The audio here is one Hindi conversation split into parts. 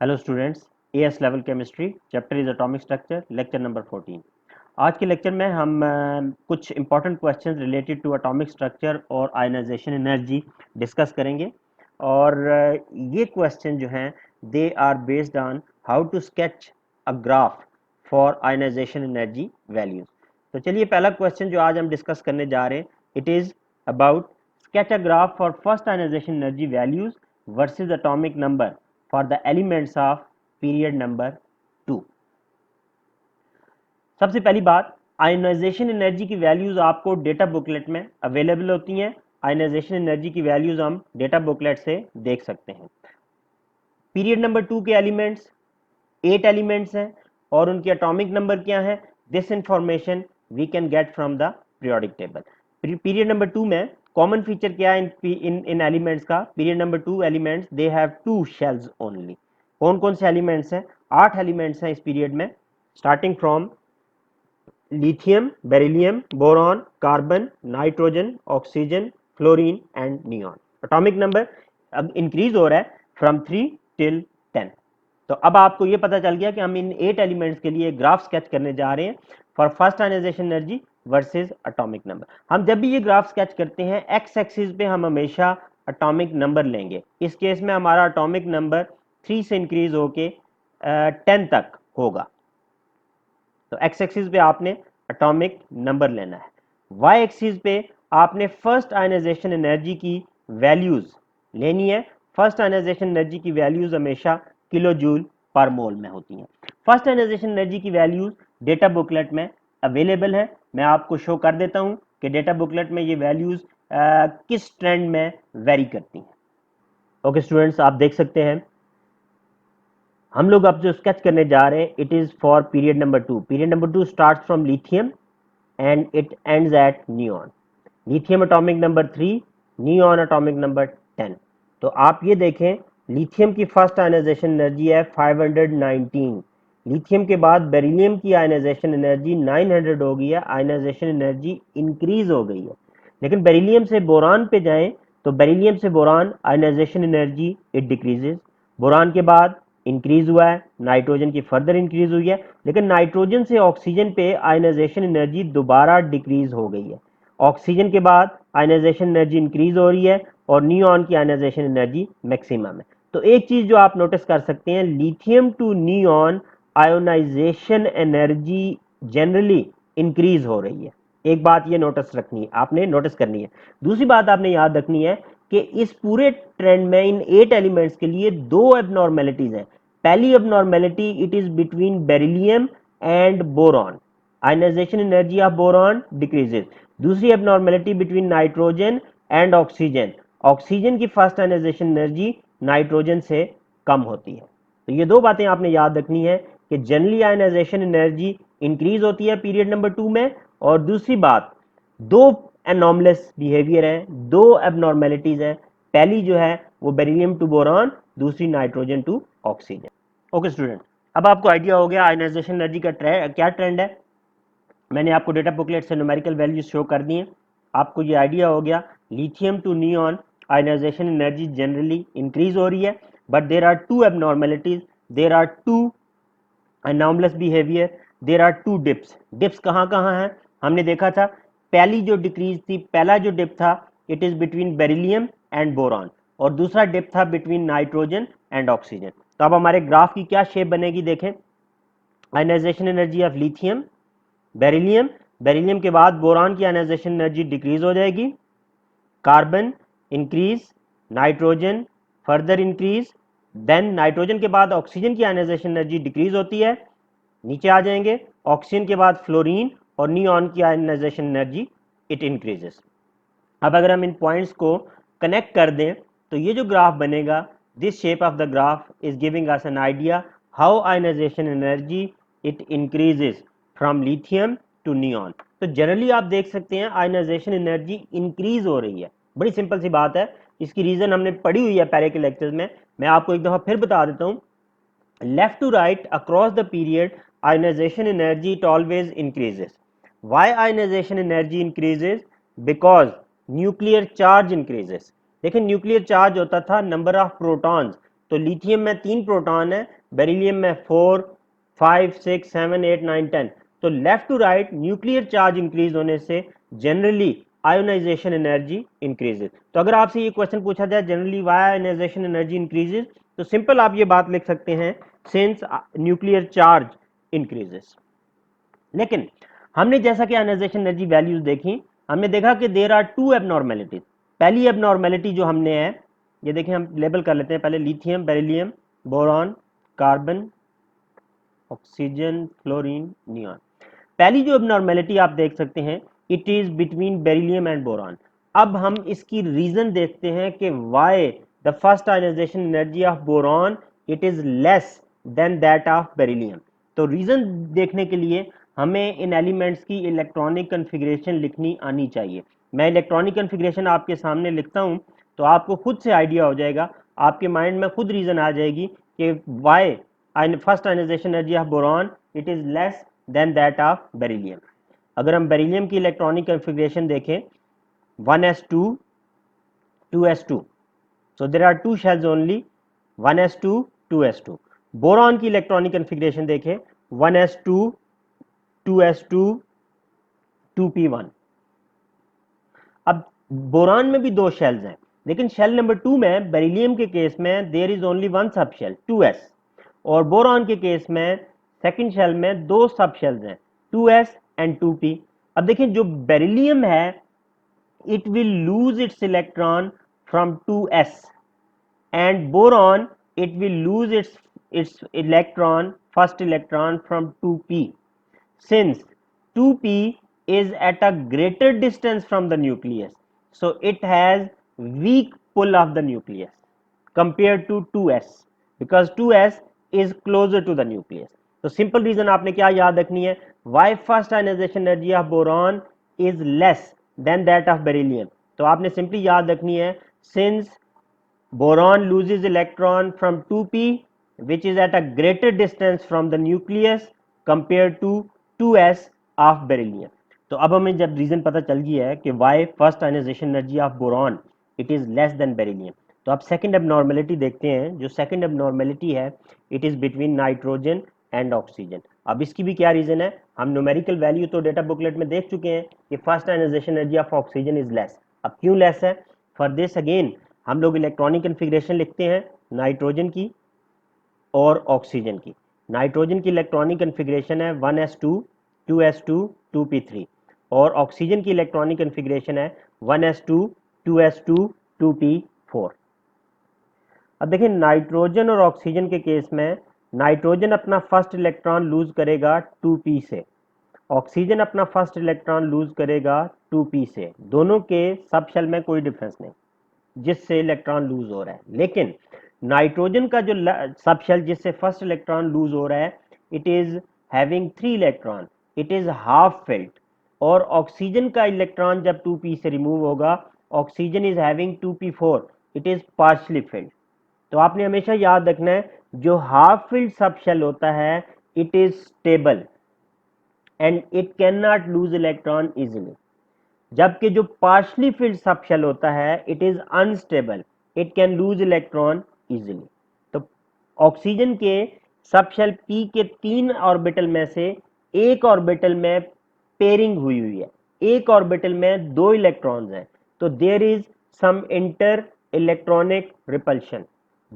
Hello students, AS level chemistry chapter is atomic structure, lecture number 14। आज के लेक्चर में हम कुछ important questions related to atomic structure और आयनाइजेशन एनर्जी डिस्कस करेंगे। और ये क्वेश्चन जो हैं they are based on how to sketch a graph for ionization energy values. तो चलिए, पहला क्वेश्चन जो आज हम डिस्कस करने जा रहे हैं, it is about sketch a graph for first ionization energy values versus atomic number for the elements of period number 2। सबसे पहली बात, आयनाइजेशन एनर्जी की वैल्यूज आपको डेटा बुकलेट में अवेलेबल होती हैं। आयनाइजेशन एनर्जी की वैल्यूज हम डेटा बुकलेट से देख सकते हैं। पीरियड नंबर 2 के एलिमेंट्स 8 एलिमेंट्स हैं और उनके एटॉमिक नंबर क्या है, this information we can get from the periodic table. Period number 2 में कॉमन फीचर क्या है इन एलिमेंट्स का? Period number 2 elements they have 2 shells only. कौन कौन से एलिमेंट्स हैं? 8 एलिमेंट्स हैं इस पीरियड में, starting from lithium, beryllium, boron, carbon, nitrogen, oxygen, fluorine and neon. Atomic number अब इंक्रीज हो रहा है फ्रॉम 3 टिल 10। तो अब आपको ये पता चल गया कि हम इन 8 एलिमेंट्स के लिए ग्राफ स्केच करने जा रहे हैं for first ionization energy versus atomic number. हम जब भी ये ग्राफ स्केच करते हैं, एक्स एक्सिस पे हम हमेशा एटॉमिक नंबर लेंगे। इस केस में हमारा एटॉमिक नंबर 3 से इंक्रीज होके 10 तक होगा। तो एक्स एक्सिस पे आपने एटॉमिक नंबर लेना है। वाई एक्सिस पे आपने फर्स्ट आयनाइजेशन एनर्जी की वैल्यूज लेनी है। फर्स्ट आयनाइजेशन एनर्जी की वैल्यूज हमेशा किलो जूल पर मोल में होती हैं। फर्स्ट आयनाइजेशन एनर्जी की वैल्यूज डेटा बुकलेट में अवेलेबल है। मैं आपको शो कर देता हूं कि डेटा बुकलेट में ये वैल्यूज किस ट्रेंड में वेरी करती हैं। ओके स्टूडेंट्स, आप देख सकते हैं हम लोग अब जो स्केच करने जा रहे हैं, it is for period number 2। Period number 2 start from lithium and it ends at neon. Lithium atomic number 3, neon atomic number 10। तो आप ये देखें, लिथियम की फर्स्ट आयनाइजेशन एनर्जी है 519। लिथियम के बाद बेरिलियम की आयनाइजेशन एनर्जी 900 हो गई है। आयनाइजेशन एनर्जी इंक्रीज हो गई है। लेकिन बेरिलियम से बोरान पे जाएं तो बेरिलियम से boron ionization energy it decreases. Boron के बाद इंक्रीज हुआ है, नाइट्रोजन की फर्दर इंक्रीज हुई है, लेकिन नाइट्रोजन से ऑक्सीजन पे आयनाइजेशन एनर्जी दोबारा डिक्रीज हो गई है। ऑक्सीजन के बाद आयनाइजेशन एनर्जी इंक्रीज हो रही है और नियॉन की आयनाइजेशन एनर्जी मैक्सिमम है। तो एक चीज जो आप नोटिस कर सकते हैं, lithium to neon ionization energy generally increase हो रही है। एक बात ये नोटिस रखनी है, आपने नोटिस करनी है। दूसरी बात आपने याद रखनी है कि इस पूरे ट्रेंड में इन 8 एलिमेंट्स के लिए 2 एबनॉर्मेलिटीज हैं। पहली abnormality, it is between beryllium and boron, ionisation energy of boron decreases. दूसरी abnormality between nitrogen and oxygen, oxygen की फर्स्ट आयनाइजेशन एनर्जी नाइट्रोजन से कम होती है। तो ये 2 बातें आपने याद रखनी है कि जनरली आयनाइजेशन एनर्जी इंक्रीज होती है पीरियड नंबर 2 में, और दूसरी बात, 2 एनॉमलस बिहेवियर है, 2 एबनॉर्मेलिटीज है। पहली जो है वो बेरिलियम टू बोरॉन, दूसरी nitrogen to oxygen. Okay student, अब आपको आइडिया हो गया आयनाइजेशन एनर्जी का क्या ट्रेंड है। मैंने आपको डेटा बुकलेट से न्यूमेरिकल वैल्यूज शो कर दी हैं। आपको ये आइडिया हो गया lithium to neon ionisation energy generally increase हो रही है, but there are 2 abnormalities, there are 2 anomalous behaviour, there are 2 dips. Dips कहाँ कहाँ हैं? हमने देखा था पहली जो डिक्रीज थी, पहला जो डिप था, it is between beryllium and boron, और दूसरा डिप था बिटवीन नाइट्रोजन एंड ऑक्सीजन। तो अब हमारे ग्राफ की क्या शेप बनेगी, देखें। Ionization energy of lithium, beryllium, beryllium के बाद बोरॉन की आयनाइजेशन एनर्जी डिक्रीज हो जाएगी, carbon increase, nitrogen further increase, then nitrogen के बाद ऑक्सीजन की आयनाइजेशन एनर्जी डिक्रीज होती है, नीचे आ जाएंगे। ऑक्सीजन के बाद फ्लोरीन और नियॉन की आयनाइजेशन एनर्जी इट इंक्रीजेस। अब अगर हम इन पॉइंट्स को कनेक्ट कर दें तो ये जो ग्राफ बनेगा, this shape of the graph is giving us an idea how ionization energy it increases from lithium to neon. तो जनरली आप देख सकते हैं आयनाइजेशन एनर्जी इंक्रीज हो रही है। बड़ी सिंपल सी बात है, इसकी रीजन हमने पढ़ी हुई है पहले के लेक्चर्स में। मैं आपको एक दफा फिर बता देता हूं, left to right across the period ionization energy it always increases. Why ionization energy increases? Because nuclear charge increases. देखिए न्यूक्लियर चार्ज होता था नंबर ऑफ प्रोटॉन्स तो लिथियम में 3 प्रोटॉन है, बेरिलियम में 4, 5, 6, 7, 8, 9, 10। तो left to right nuclear charge increase होने से जनरली आयोनाइजेशन एनर्जी इंक्रीजेज। तो अगर आपसे ये क्वेश्चन पूछा जाए generally why ionization energy increases, तो सिंपल आप ये बात लिख सकते हैं सिंस न्यूक्लियर चार्ज इंक्रीजेस। लेकिन हमने जैसा कि आयोनाइजेशन एनर्जी वैल्यूज देखी, हमने देखा कि देर आर टू एबनॉर्मेलिटीज। पहली एबनॉर्मेलिटी जो हमने है, ये देखें, हम लेबल कर लेते हैं पहले, lithium, beryllium, boron, carbon, oxygen, fluorine, neon. पहली जो एबनॉर्मेलिटी आप देख सकते हैं, it is between beryllium and boron. अब हम इसकी रीजन देखते हैं कि why the first ionization energy of boron it is less than that of beryllium. तो रीजन देखने के लिए हमें इन एलिमेंट्स की इलेक्ट्रॉनिक कन्फिग्रेशन लिखनी आनी चाहिए। मैं इलेक्ट्रॉनिक कन्फिग्रेशन आपके सामने लिखता हूं तो आपको खुद से आइडिया हो जाएगा, आपके माइंड में खुद रीजन आ जाएगी कि why first ionization energy of boron it is less than that of beryllium. अगर हम बेरिलियम की इलेक्ट्रॉनिक कन्फिग्रेशन देखें, 1s2 2s2, so there are two shells only, 1s2 2s2। Boron की इलेक्ट्रॉनिक कन्फिग्रेशन देखें, 1s2 2s2 2p1। अब बोरॉन में भी दो शेल्स हैं, लेकिन शेल नंबर 2 में बेरिलियम के केस में there is only one sub shell 2s, और बोरॉन के केस में सेकंड शेल में दो सब शेल्स हैं 2s एंड 2p। अब देखिए, जो बेरिलियम है it will lose its electron from 2s, and boron it will lose its electron, first electron, from 2p, since 2p is at a greater distance from the nucleus, so it has weak pull of the nucleus compared to 2s, because 2s is closer to the nucleus। तो सिंपल रीजन आपने क्या याद रखनी है, why first ionization energy of boron is less than that of beryllium. तो आपने सिंपली याद रखनी है, since boron loses electron from 2p which is at a greater distance from the nucleus compared to 2s of beryllium। तो अब हमें जब रीजन पता चल गया है कि why first ionization energy of boron it is less than beryllium, तो अब सेकंड एबनॉर्मेलिटी देखते हैं। जो सेकंड एबनॉर्मेलिटी है, it is between nitrogen and oxygen. अब इसकी भी क्या रीजन है, हम न्यूमेरिकल वैल्यू तो डेटा बुकलेट में देख चुके हैं कि first ionization energy of oxygen is less. अब क्यों लेस है, फॉर दिस अगेन हम लोग इलेक्ट्रॉनिक कन्फिग्रेशन लिखते हैं नाइट्रोजन की और ऑक्सीजन की। नाइट्रोजन की इलेक्ट्रॉनिक कन्फिग्रेशन है 1s2 2s2 2p3, और ऑक्सीजन की इलेक्ट्रॉनिक कन्फिग्रेशन है 1s2 2s2 2p4। अब देखिए, नाइट्रोजन और ऑक्सीजन के केस में नाइट्रोजन अपना फर्स्ट इलेक्ट्रॉन लूज करेगा 2p से, ऑक्सीजन अपना फर्स्ट इलेक्ट्रॉन लूज करेगा 2p से। दोनों के सब शेल में कोई डिफरेंस नहीं जिससे इलेक्ट्रॉन लूज हो रहा है, लेकिन नाइट्रोजन का जो सब शेल जिससे फर्स्ट इलेक्ट्रॉन लूज हो रहा है, it is having 3 electron, it is half filled. और ऑक्सीजन का इलेक्ट्रॉन जब 2p से रिमूव होगा, oxygen is having 2p4, it is partially field. तो आपने हमेशा याद रखना है, जो हाफ फिल्ड सब शेल होता है it is stable and it can not lose electron easily, जबकि जो पार्शली फिल्ड सब शेल होता है it is unstable, it can lose electron easily. तो ऑक्सीजन के सब शेल पी के 3 ऑर्बिटल में से एक ऑर्बिटल में पेयरिंग हुई हुई है, एक ऑर्बिटल में 2 इलेक्ट्रॉन्स हैं, तो there is some inter electronic repulsion,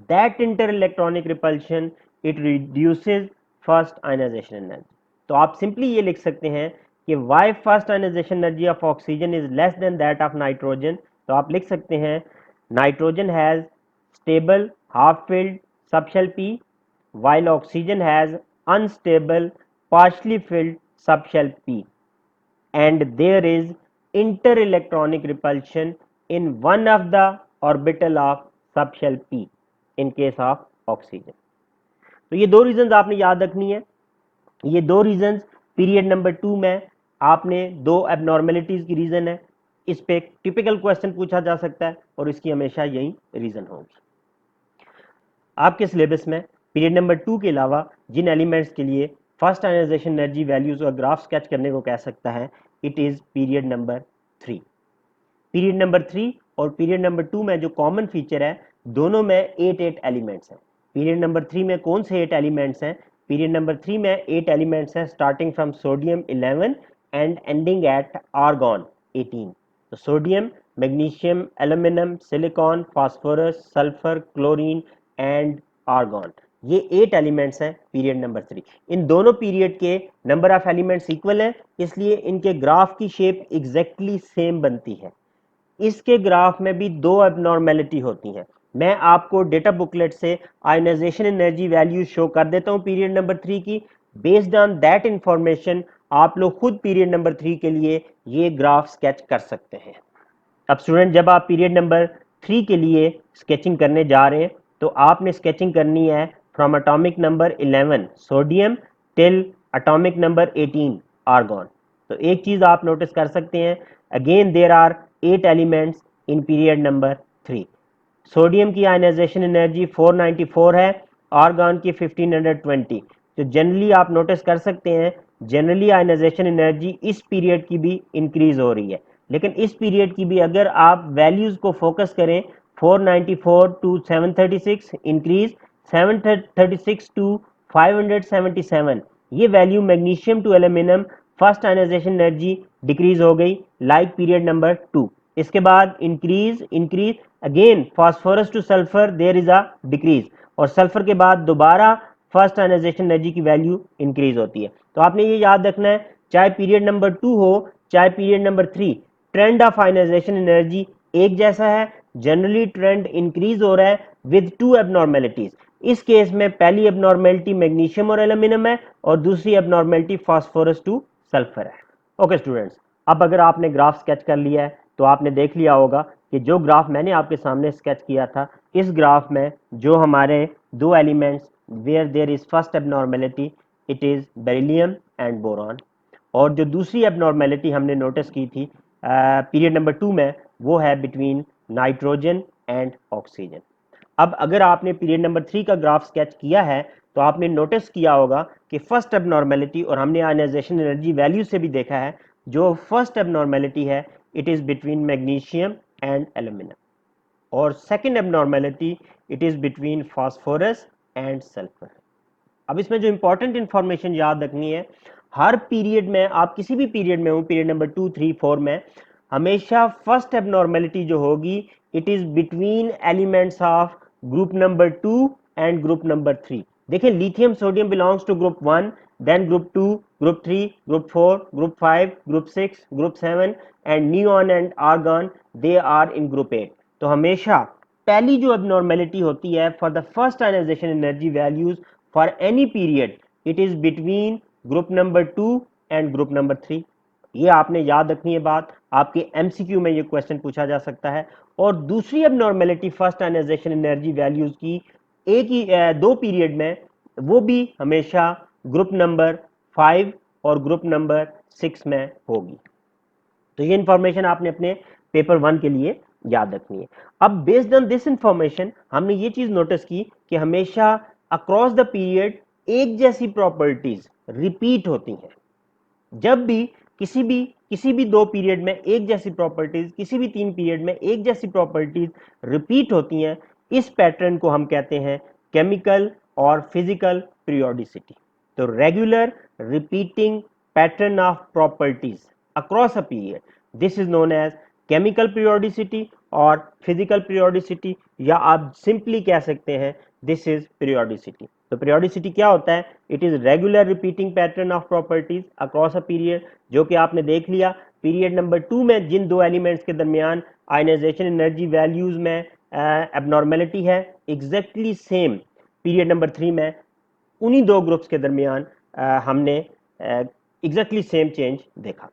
that inter electronic repulsion it reduces first ionization energy. तो आप सिंपली ये लिख सकते हैं कि why first ionization energy of oxygen is less than that of nitrogen. तो आप लिख सकते हैं nitrogen has stable half filled subshell p, while oxygen has unstable partially filled subshell p, and there is interelectronic repulsion in one of the orbital of subshell p in case of oxygen। तो ये दो रीजंस आपने याद रखनी है। ये दो रीजंस पीरियड नंबर 2 में आपने दो एबनॉर्मेलिटीज की रीजन है, इस पे टिपिकल क्वेश्चन पूछा जा सकता है और इसकी हमेशा यही रीजन होगी। आपके सिलेबस में पीरियड नंबर 2 के अलावा जिन एलिमेंट्स के लिए फर्स्ट आयोनाइजेशन एनर्जी वैल्यूज और ग्राफ स्केच करने को कह सकता है, it is period number 3। Period number 3 और पीरियड नंबर 2 में जो कॉमन फीचर है दोनों में 8 एलिमेंट्स हैं। पीरियड नंबर 3 में कौन से 8 एलिमेंट्स हैं? पीरियड नंबर 3 में 8 एलिमेंट्स हैं starting from sodium 11 and ending eight argon 18। तो sodium, magnesium, aluminium, silicon, phosphorus, sulphur, chlorine and argon, ये 8 एलिमेंट्स हैं पीरियड नंबर 3। इन दोनों पीरियड के नंबर ऑफ एलिमेंट्स इक्वल हैं, इसलिए इनके ग्राफ की शेप एग्जैक्टली सेम बनती है। इसके ग्राफ में भी दो एबनॉर्मेलिटी होती हैं। मैं आपको डेटा बुकलेट से आयनाइजेशन एनर्जी वैल्यू शो कर देता हूं पीरियड नंबर 3 की। बेस्ड ऑन दैट इंफॉर्मेशन आप लोग खुद पीरियड नंबर 3 के लिए ये ग्राफ स्केच कर सकते हैं। अब स्टूडेंट, जब आप पीरियड नंबर 3 के लिए स्केचिंग करने जा रहे हैं तो आपने स्केचिंग करनी है from atomic number 11 sodium till atomic number 18 argon. तो एक चीज आप नोटिस कर सकते हैं, again there are 8 elements in period number 3। Sodium की आयनाइजेशन एनर्जी 494 है, आर्गॉन की 1520। तो जनरली आप नोटिस कर सकते हैं, जनरली आयनाइजेशन एनर्जी इस पीरियड की भी इंक्रीज हो रही है, लेकिन इस पीरियड की भी अगर आप वैल्यूज को फोकस करें, 494 टू 736 इंक्रीज, 736 टू 577, ये value magnesium to aluminium first ionization energy decrease हो गई लाइक पीरियड नंबर 2। इसके बाद increase increase again phosphorus to sulphur there is a decrease, और सल्फर के बाद दोबारा फर्स्ट आयनाइजेशन एनर्जी की वैल्यू इंक्रीज होती है। तो आपने ये याद रखना है, चाहे पीरियड नंबर 2 हो चाहे period number 3, trend of ionization energy एक जैसा है। जनरली ट्रेंड इंक्रीज हो रहा है विद टू एबनॉर्मेलिटीज। इस केस में पहली एबनॉर्मेलिटी मैग्नीशियम और एल्यूमिनियम है और दूसरी एबनॉर्मेलिटी फास्फोरस टू सल्फर है। ओके स्टूडेंट्स, अब अगर आपने ग्राफ स्केच कर लिया है तो आपने देख लिया होगा कि जो ग्राफ मैंने आपके सामने स्केच किया था, इस ग्राफ में जो हमारे दो elements where there is first abnormality it is beryllium and boron, और जो दूसरी एबनॉर्मेलिटी हमने नोटिस की थी पीरियड नंबर 2 में, वो है बिटवीन नाइट्रोजन एंड ऑक्सीजन। अब अगर आपने पीरियड नंबर 3 का ग्राफ स्केच किया है तो आपने नोटिस किया होगा कि फर्स्ट एबनॉर्मेलिटी, और हमने आयनाइजेशन एनर्जी वैल्यू से भी देखा है, जो फर्स्ट एबनॉर्मेलिटी है it is between magnesium and aluminium, और second abnormality it is between phosphorus and sulphur. अब इसमें जो इंपॉर्टेंट इंफॉर्मेशन याद रखनी है, हर पीरियड में, आप किसी भी पीरियड में हो, पीरियड नंबर 2, 3, 4 में, हमेशा फर्स्ट एबनॉर्मेलिटी जो होगी it is between elements of group number 2 and group number 3। देखिए, lithium sodium belongs to group 1, then group 2, group 3, group 4, group 5, group 6, group 7 and neon and argon they are in group 8। तो हमेशा पहली जो एबनॉर्मेलिटी होती है for the first ionization energy values for any period it is between group number 2 and group number 3। ये आपने याद रखनी है बात, आपके एमसीक्यू में ये क्वेश्चन पूछा जा सकता है। और दूसरी abnormality first ionization energy values की एक ही दो पीरियड में, वो भी हमेशा ग्रुप नंबर 5 और ग्रुप नंबर 6 में होगी। तो ये इंफॉर्मेशन आपने अपने पेपर 1 के लिए याद रखनी है। अब बेस्ड ऑन दिस इंफॉर्मेशन हमने ये चीज नोटिस की कि हमेशा अक्रॉस द पीरियड एक जैसी प्रॉपर्टीज रिपीट होती हैं। जब भी किसी भी दो पीरियड में एक जैसी प्रॉपर्टीज, किसी भी 3 पीरियड में एक जैसी प्रॉपर्टीज रिपीट होती हैं, इस पैटर्न को हम कहते हैं केमिकल और फिजिकल पीरियोडिसिटी। तो regular repeating pattern of properties across a period, this is known as chemical periodicity और फिजिकल पीरियोडिसिटी, या आप सिंपली कह सकते हैं दिस इज पीरियोडिसिटी। तो पीरियोडिसिटी क्या होता है? It is regular repeating pattern of properties across a period, जो कि आपने देख लिया पीरियड नंबर 2 में जिन दो एलिमेंट्स के दरमियान आयनाइजेशन एनर्जी वैल्यूज में एबनॉर्मेलिटी है, एग्जैक्टली सेम पीरियड नंबर 3 में उन्हीं दो ग्रुप्स के दरमियान हमने एग्जैक्टली सेम चेंज देखा।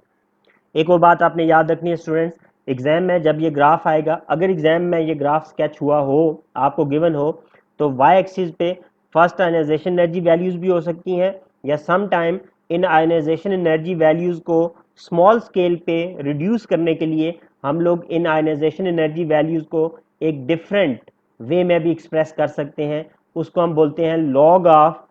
एक और बात आपने याद रखनी है स्टूडेंट्स, एग्जाम में जब ये ग्राफ आएगा, अगर एग्जाम में ये ग्राफ स्केच हुआ हो, आपको गिवन हो, तो वाई एक्सिस पे फर्स्ट आयनाइजेशन एनर्जी वैल्यूज भी हो सकती हैं, या सम टाइम इन आयनाइजेशन एनर्जी वैल्यूज को स्मॉल स्केल पे रिड्यूस करने के लिए हम लोग इन आयनाइजेशन एनर्जी वैल्यूज को एक डिफरेंट वे में भी एक्सप्रेस कर सकते हैं। उसको हम बोलते हैं log of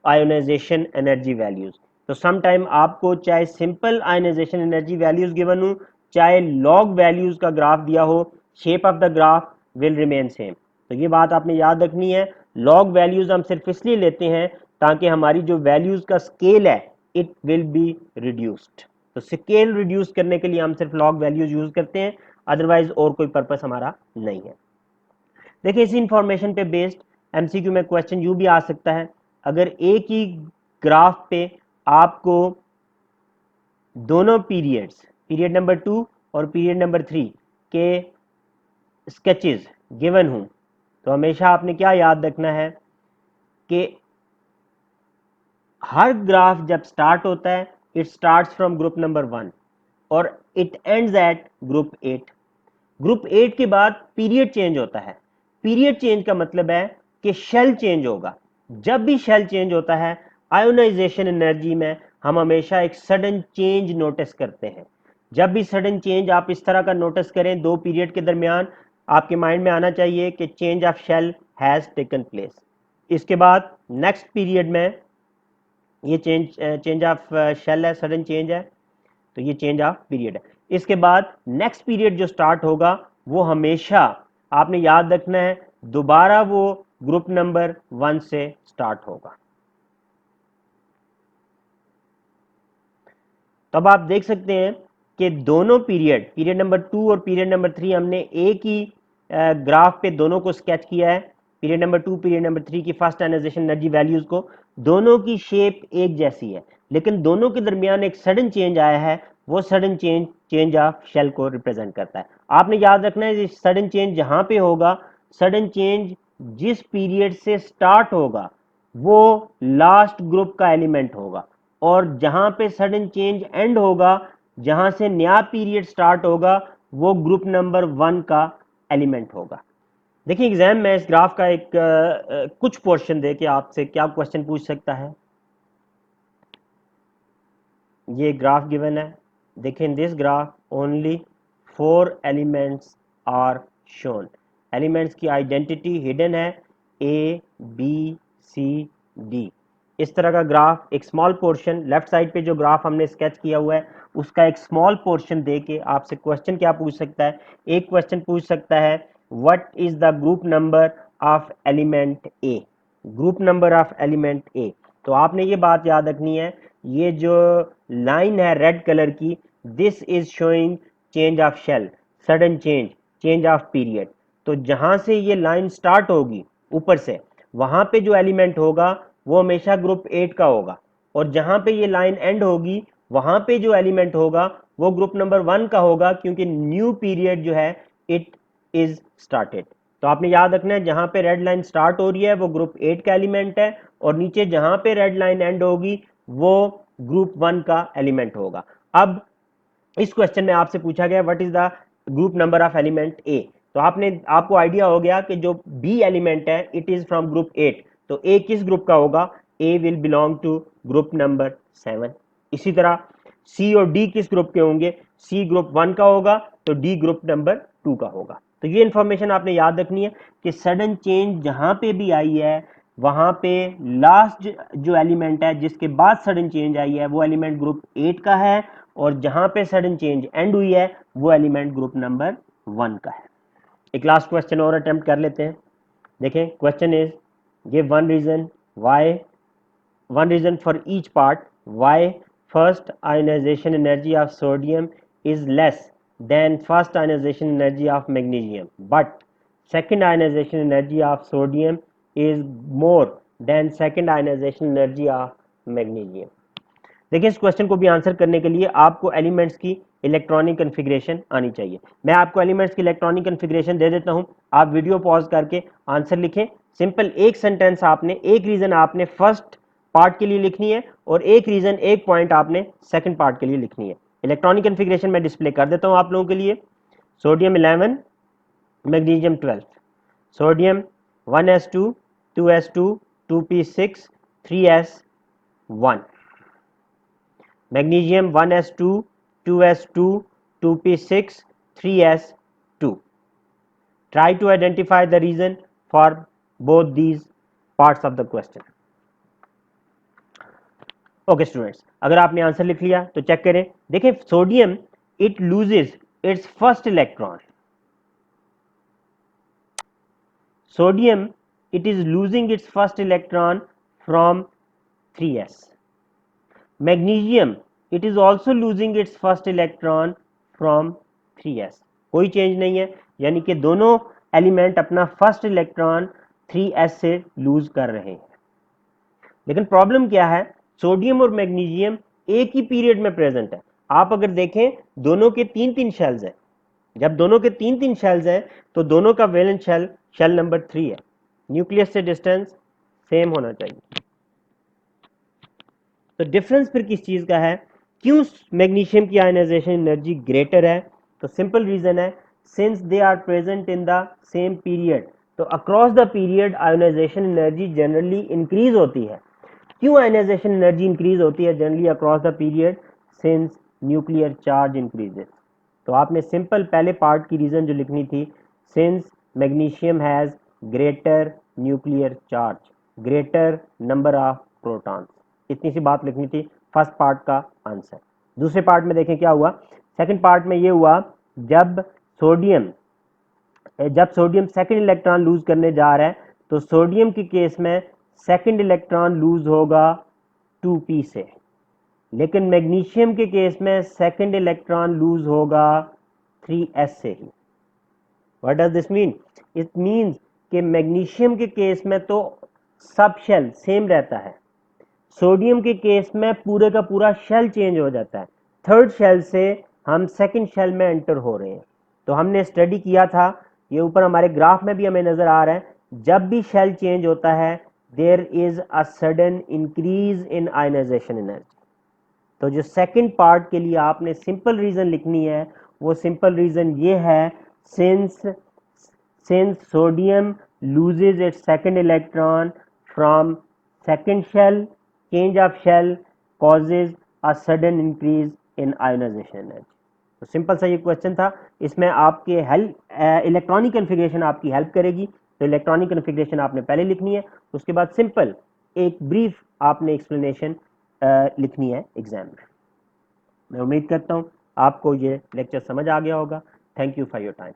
ionization energy values. तो सम टाइम आपको चाहे simple ionization energy values given हो, चाहे लॉग वैल्यूज का ग्राफ दिया हो, shape of the graph will remain same. तो ये बात आपने याद रखनी है। लॉग वैल्यूज हम सिर्फ इसलिए लेते हैं ताकि हमारी जो वैल्यूज का स्केल है इट विल बी रिड्यूस्ड। तो स्केल रिड्यूस करने के लिए हम सिर्फ लॉग वैल्यूज यूज करते हैं, अदरवाइज और कोई पर्पस हमारा नहीं है। देखिए इसी इंफॉर्मेशन पे बेस्ड एमसीक्यू में क्वेश्चन यू भी आ सकता है। अगर एक ही ग्राफ पे आपको दोनों पीरियड्स, पीरियड नंबर 2 और पीरियड नंबर 3 के स्केचेस गिवन हूं, तो हमेशा आपने क्या याद रखना है कि हर ग्राफ जब स्टार्ट होता है it starts from group number 1 और it ends at group 8। Group 8 के बाद पीरियड चेंज होता है। पीरियड चेंज का मतलब है कि शेल चेंज होगा। जब भी शेल चेंज होता है आयोनाइजेशन एनर्जी में हम हमेशा एक सडन चेंज नोटिस करते हैं। जब भी सडन चेंज आप इस तरह का नोटिस करें दो पीरियड के दरमियान, आपके माइंड में आना चाहिए कि change of shell has taken place. इसके बाद नेक्स्ट पीरियड में ये चेंज ऑफ शेल है, सडन चेंज है, तो ये चेंज ऑफ पीरियड है। इसके बाद नेक्स्ट पीरियड जो स्टार्ट होगा वो हमेशा आपने याद रखना है दोबारा वो ग्रुप नंबर 1 से स्टार्ट होगा। तब आप देख सकते हैं कि दोनों पीरियड नंबर 2 और पीरियड नंबर 3 हमने एक ही ग्राफ पे दोनों को स्केच किया है। पीरियड नंबर 2 पीरियड नंबर 3 की फर्स्ट आयनाइजेशन एनर्जी वैल्यूज को, दोनों की शेप एक जैसी है लेकिन दोनों के दरमियान एक सडन चेंज आया है। वो सडन चेंज ऑफ शेल को रिप्रेजेंट करता है। आपने याद रखना है सडन चेंज जहां पे होगा, सडन चेंज जिस पीरियड से स्टार्ट होगा वो लास्ट ग्रुप का एलिमेंट होगा, और जहां पे सडन चेंज एंड होगा, जहां से नया पीरियड स्टार्ट होगा, वो ग्रुप नंबर 1 का एलिमेंट होगा। देखिए एग्जाम में इस ग्राफ का एक कुछ पोर्शन दे के आपसे क्या क्वेश्चन पूछ सकता है। ये ग्राफ गिवन है, देखिए in this graph only 4 elements are shown. Elements की आइडेंटिटी हिडन है ए बी सी डी। इस तरह का ग्राफ एक स्मॉल पोर्शन लेफ्ट साइड पे जो ग्राफ हमने स्केच किया हुआ है उसका एक स्मॉल पोर्शन दे के आपसे क्वेश्चन क्या पूछ सकता है। एक क्वेश्चन पूछ सकता है what is the group number of element A. Group number of element A, तो आपने ये बात याद रखनी है, ये जो लाइन है रेड कलर की, this is showing change of shell, sudden change of period. तो जहां से ये लाइन स्टार्ट होगी ऊपर से, वहां पे जो एलिमेंट होगा वो हमेशा ग्रुप 8 का होगा, और जहां पे ये लाइन एंड होगी वहां पे जो एलिमेंट होगा वो ग्रुप नंबर 1 का होगा, क्योंकि न्यू पीरियड जो है इट इज स्टार्टेड। तो आपने याद रखना है जहां पे रेड लाइन स्टार्ट हो रही है वो ग्रुप 8 का एलिमेंट है, और नीचे जहां पे रेड लाइन एंड होगी वो ग्रुप 1 का एलिमेंट होगा। अब इस क्वेश्चन में आपसे पूछा गया what is the group number of element A, तो आपको आइडिया हो गया कि जो बी एलिमेंट है इट इज फ्रॉम ग्रुप 8, तो ए किस ग्रुप का होगा, A will belong to group number 7। इसी तरह सी और डी किस ग्रुप के होंगे, सी ग्रुप 1 का होगा तो डी ग्रुप नंबर 2 का होगा। तो ये इंफॉर्मेशन आपने याद रखनी है कि सडन चेंज जहां पे भी आई है वहां पे लास्ट जो एलिमेंट है जिसके बाद सडन चेंज आई है वो एलिमेंट ग्रुप 8 का है, और जहां पे सडन चेंज एंड हुई है वो एलिमेंट ग्रुप नंबर 1 का है। एक लास्ट क्वेश्चन और अटेम्प्ट कर लेते हैं। देखें question is give one reason for each part why first ionization energy of sodium is less than first ionization energy of magnesium, but second ionization energy of sodium is more than second ionization energy of magnesium। देखिए इस क्वेश्चन को भी आंसर करने के लिए आपको एलिमेंट्स की इलेक्ट्रॉनिक कन्फिग्रेशन आनी चाहिए। मैं आपको एलिमेंट्स की इलेक्ट्रॉनिक कन्फिग्रेशन दे देता हूं, आप वीडियो पॉज करके आंसर लिखें। सिंपल एक सेंटेंस आपने, एक रीजन आपने फर्स्ट पार्ट के लिए लिखनी है और एक रीजन एक पॉइंट आपने सेकंड पार्ट के लिए लिखनी है। इलेक्ट्रॉनिक कन्फिग्रेशन मैं डिस्प्ले कर देता हूं आप लोगों के लिए। Sodium 11 magnesium 12, sodium 1s2 2s2 2p6 3s1, magnesium 1s2 2s2 2p6 3s2। try to identify the reason for both these parts of the question। Okay students, अगर आपने आंसर लिख लिया तो चेक करें। देखिए sodium it loses it's first electron, Sodium, it is losing its first electron from 3s. Magnesium, it is also losing its first electron from 3s. कोई चेंज नहीं है, यानी कि दोनों एलिमेंट अपना फर्स्ट इलेक्ट्रॉन 3s से लूज कर रहे हैं। लेकिन प्रॉब्लम क्या है, सोडियम और मैग्नीशियम एक ही पीरियड में प्रेजेंट है। आप अगर देखें दोनों के तीन तीन शेल्स हैं, जब दोनों के तीन तीन शेल्स हैं तो दोनों का वैलेंस शेल शेल नंबर 3 है। न्यूक्लियस से डिस्टेंस सेम होना चाहिए। तो डिफरेंस फिर किस चीज का है, क्यों मैग्नीशियम की आयनाइजेशन एनर्जी ग्रेटर है? तो सिंपल रीजन है, since they are present in the same period, तो across the period ionisation energy generally increase होती है। क्यों आयनाइजेशन एनर्जी इंक्रीज होती है generally across the period? Since nuclear charge increases. तो आपने सिंपल पहले पार्ट की रीजन जो लिखनी थी, since magnesium has greater nuclear charge, greater number of protons, इतनी सी बात लिखनी थी फर्स्ट पार्ट का आंसर। दूसरे पार्ट में देखें क्या हुआ, सेकंड पार्ट में ये हुआ जब सोडियम सेकंड इलेक्ट्रॉन लूज करने जा रहा है तो सोडियम के केस में सेकंड इलेक्ट्रॉन लूज होगा 2p से, लेकिन मैग्नीशियम के केस में सेकंड इलेक्ट्रॉन लूज होगा 3s से ही। What does this mean? It means कि मैग्नीशियम के केस में तो सब शेल सेम रहता है, सोडियम के केस में पूरे का पूरा शेल चेंज हो जाता है। थर्ड शेल से हम सेकंड शेल में एंटर हो रहे हैं। तो हमने स्टडी किया था, ये ऊपर हमारे ग्राफ में भी हमें नजर आ रहा है, जब भी शेल चेंज होता है there is a sudden increase in ionization energy. तो जो सेकंड पार्ट के लिए आपने सिंपल रीजन लिखनी है, वो सिंपल रीजन ये है, since sodium loses its second electron from second shell, change of shell causes a sudden increase in ionization energy। तो सिंपल सा ये क्वेश्चन था, इसमें आपके हेल्प इलेक्ट्रॉनिक कन्फिग्रेशन आपकी हेल्प करेगी। तो इलेक्ट्रॉनिक कन्फिग्रेशन आपने पहले लिखनी है, उसके बाद सिंपल एक ब्रीफ आपने एक्सप्लेनेशन लिखनी है एग्जाम में। मैं उम्मीद करता हूँ आपको ये लेक्चर समझ आ गया होगा। Thank you for your time.